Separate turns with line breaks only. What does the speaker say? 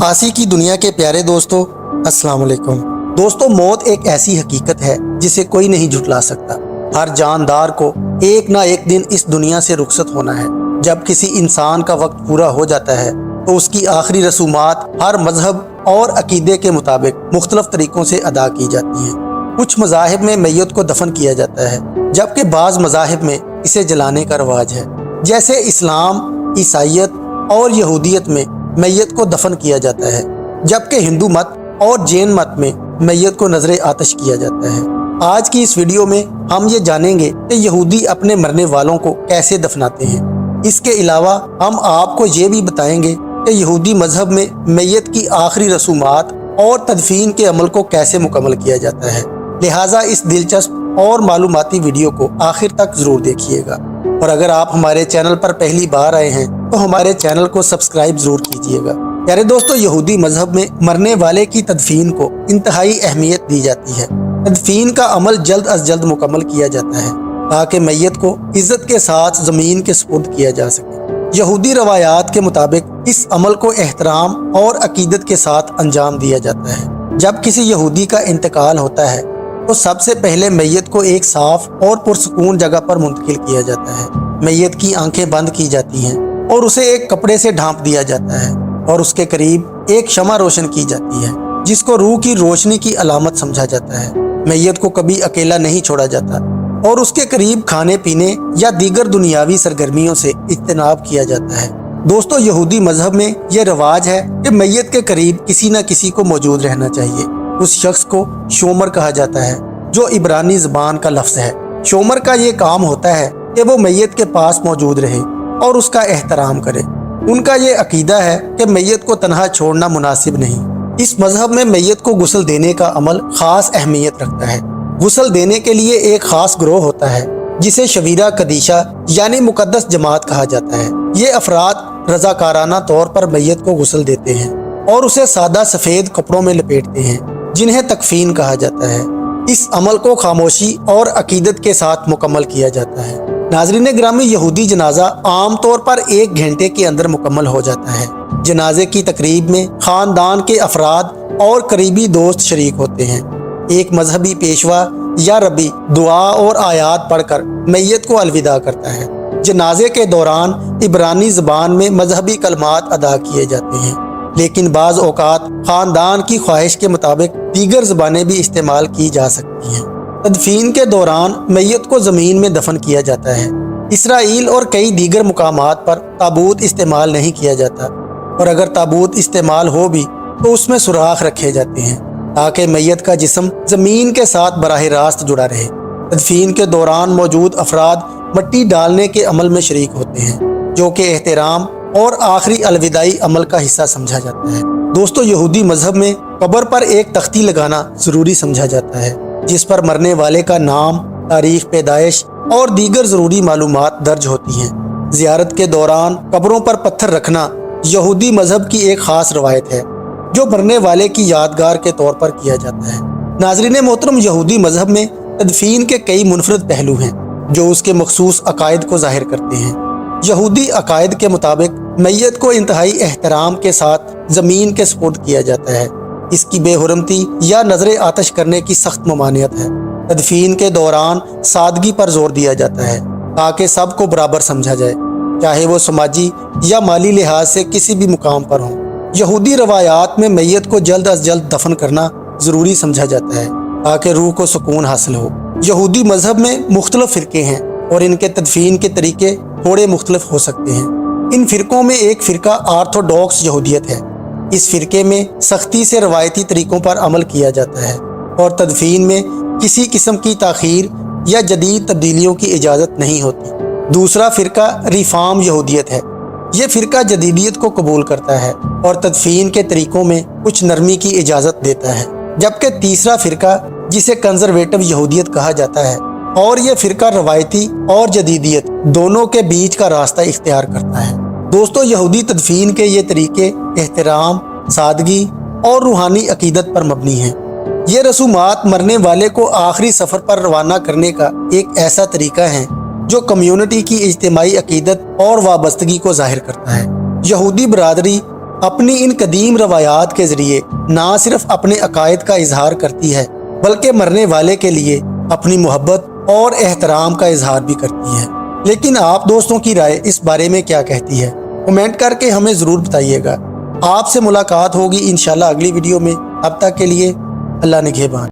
आसी की दुनिया के प्यारे दोस्तों, अस्सलाम वालेकुम। दोस्तों, मौत एक ऐसी हकीकत है जिसे कोई नहीं झुटला सकता। हर जानदार को एक ना एक दिन इस दुनिया से रुखसत होना है। जब किसी इंसान का वक्त पूरा हो जाता है तो उसकी आखिरी रसूमात हर मजहब और अकीदे के मुताबिक मुख्तलिफ तरीक़ों से अदा की जाती हैं। कुछ मज़ाहिब में मैयत को दफन किया जाता है, जबकि बाज़ मज़ाहिब में इसे जलाने का रवाज है। जैसे इस्लाम, ईसाईयत और यहूदियत में मैयत को दफन किया जाता है, जबकि हिंदू मत और जैन मत में मैयत को नजर आतिश किया जाता है। आज की इस वीडियो में हम ये जानेंगे कि यहूदी अपने मरने वालों को कैसे दफनाते हैं। इसके अलावा हम आपको ये भी बताएंगे कि यहूदी मजहब में मैयत की आखिरी रसूमात और तदफीन के अमल को कैसे मुकम्मल किया जाता है। लिहाजा इस दिलचस्प और मालूमाती वीडियो को आखिर तक जरूर देखिएगा। और अगर आप हमारे चैनल पर पहली बार आए हैं तो हमारे चैनल को सब्सक्राइब जरूर कीजिएगा। प्यारे दोस्तों, यहूदी मजहब में मरने वाले की तदफीन को इंतहाई अहमियत दी जाती है। तदफीन का अमल जल्द अज जल्द मुकम्मल किया जाता है ताकि मैयत को इज्जत के साथ ज़मीन के सुपुर्द किया जा सके। यहूदी रवायात के मुताबिक इस अमल को एहतराम और अकीदत के साथ अंजाम दिया जाता है। जब किसी यहूदी का इंतकाल होता है तो सबसे पहले मैयत को एक साफ और पुरसुकून जगह पर मुंतकिल किया जाता है। मैयत की आंखें बंद की जाती हैं और उसे एक कपड़े से ढांप दिया जाता है और उसके करीब एक शमा रोशन की जाती है, जिसको रूह की रोशनी की अलामत समझा जाता है। मैयत को कभी अकेला नहीं छोड़ा जाता और उसके करीब खाने पीने या दीगर दुनियावी सरगर्मियों से इज्तनाब किया जाता है। दोस्तों, यहूदी मजहब में यह रवाज है कि मैयत के करीब किसी न किसी को मौजूद रहना चाहिए। उस शख्स को शोमर कहा जाता है, जो इब्रानी ज़बान का लफ्ज़ है। शोमर का ये काम होता है कि वो मैयत के पास मौजूद रहे और उसका एहतराम करे। उनका ये अकीदा है कि मैयत को तन्हा छोड़ना मुनासिब नहीं। इस मजहब में मैयत को गुस्ल देने का अमल खास अहमियत रखता है। गुस्ल देने के लिए एक खास ग्रोह होता है जिसे शवीरा कदीशा यानी मुकद्दस जमात कहा जाता है। ये अफराद रजाकाराना तौर पर मैयत को गुस्ल देते हैं और उसे सादा सफ़ेद कपड़ों में लपेटते हैं, जिन्हें तकफीन कहा जाता है। इस अमल को खामोशी और अकीदत के साथ मुकम्मल किया जाता है। नाज़रीन ग्रामी, यहूदी जनाजा आम तौर पर 1 घंटे के अंदर मुकम्मल हो जाता है। जनाजे की तकरीब में खानदान के अफराद और करीबी दोस्त शरीक होते हैं। एक मजहबी पेशवा या रबी दुआ और आयात पढ़कर मैयत को अलविदा करता है। जनाजे के दौरान इब्रानी ज़बान में मजहबी कलमात अदा किए जाते हैं, लेकिन बाज़ औक़ात ख़ानदान की ख्वाहिश के मुताबिक दीगर ज़बानें भी इस्तेमाल की जा सकती हैं। तदफीन के दौरान मैयत को ज़मीन में दफन किया जाता है। इसराइल और कई दीगर मुकामात पर ताबूत इस्तेमाल नहीं किया जाता, और अगर ताबूत इस्तेमाल हो भी तो उसमें सुराख रखे जाते हैं ताकि मैयत का जिस्म ज़मीन के साथ बराह रास्त जुड़ा रहे। तदफीन के दौरान मौजूद अफराद मट्टी डालने के अमल में शरीक होते हैं, जो कि एहतराम और आखिरी अलविदाई अमल का हिस्सा समझा जाता है। दोस्तों, यहूदी मजहब में कब्र पर एक तख्ती लगाना ज़रूरी समझा जाता है, जिस पर मरने वाले का नाम, तारीख पैदाइश और दीगर ज़रूरी मालूमात दर्ज होती हैं। ज़ियारत के दौरान कब्रों पर पत्थर रखना यहूदी मजहब की एक ख़ास रवायत है, जो मरने वाले की यादगार के तौर पर किया जाता है। नाज़रीन मोहतरम, यहूदी मजहब में तदफीन के कई मुनफरद पहलू हैं जो उसके मखसूस अकायद को ज़ाहिर करते हैं। यहूदी अकायद के मुताबिक मैयत को इंतहाई एहतराम के साथ ज़मीन के सुपुर्द किया जाता है। इसकी बेहुरमती या नजर आतिश करने की सख्त ममानियत है। तदफीन के दौरान सादगी पर जोर दिया जाता है ताकि सबको बराबर समझा जाए, चाहे वो समाजी या माली लिहाज से किसी भी मुकाम पर हो। यहूदी रवायात में मैयत को जल्द अज जल्द दफन करना ज़रूरी समझा जाता है ताकि रूह को सुकून हासिल हो। यहूदी मजहब में मुख्तलिफ फ़िरके हैं और इनके तदफीन के तरीके थोड़े मुख्तलिफ हो सकते हैं। इन फ़िरकों में एक फ़िरका आर्थोडॉक्स यहूदियत है। इस फ़िरके में सख्ती से रवायती तरीक़ों पर अमल किया जाता है और तदफीन में किसी किस्म की ताख़ीर या जदीद तब्दीलियों की इजाज़त नहीं होती। दूसरा फ़िरका रिफार्म यहूदियत है। ये फ़िरका जदीदियत को कबूल करता है और तदफीन के तरीक़ों में कुछ नरमी की इजाज़त देता है। जबकि तीसरा फ़िरका, जिसे कंजर्वेटिव यहूदियत कहा जाता है, और ये फ़िरका रवायती और जदीदियत दोनों के बीच का रास्ता इख्तियार करता है। दोस्तों, यहूदी तदफीन के ये तरीके एहतराम, सादगी और रूहानी अकीदत पर मबनी हैं। ये रसूमात मरने वाले को आखिरी सफ़र पर रवाना करने का एक ऐसा तरीका है जो कम्युनिटी की इज्तिमाई अकीदत और वाबस्तगी को ज़ाहिर करता है। यहूदी बरादरी اپنی ان قدیم روایات کے ذریعے نہ صرف اپنے عقائد کا اظہار کرتی ہے بلکہ مرنے والے کے لیے اپنی محبت اور احترام کا اظہار بھی کرتی ہے۔ لیکن آپ دوستوں کی رائے اس بارے میں کیا کہتی ہے؟ کمنٹ کر کے ہمیں ضرور بتائیے گا۔ آپ سے ملاقات ہوگی انشاءاللہ اگلی ویڈیو میں۔ اب تک کے لیے اللہ نگہبان۔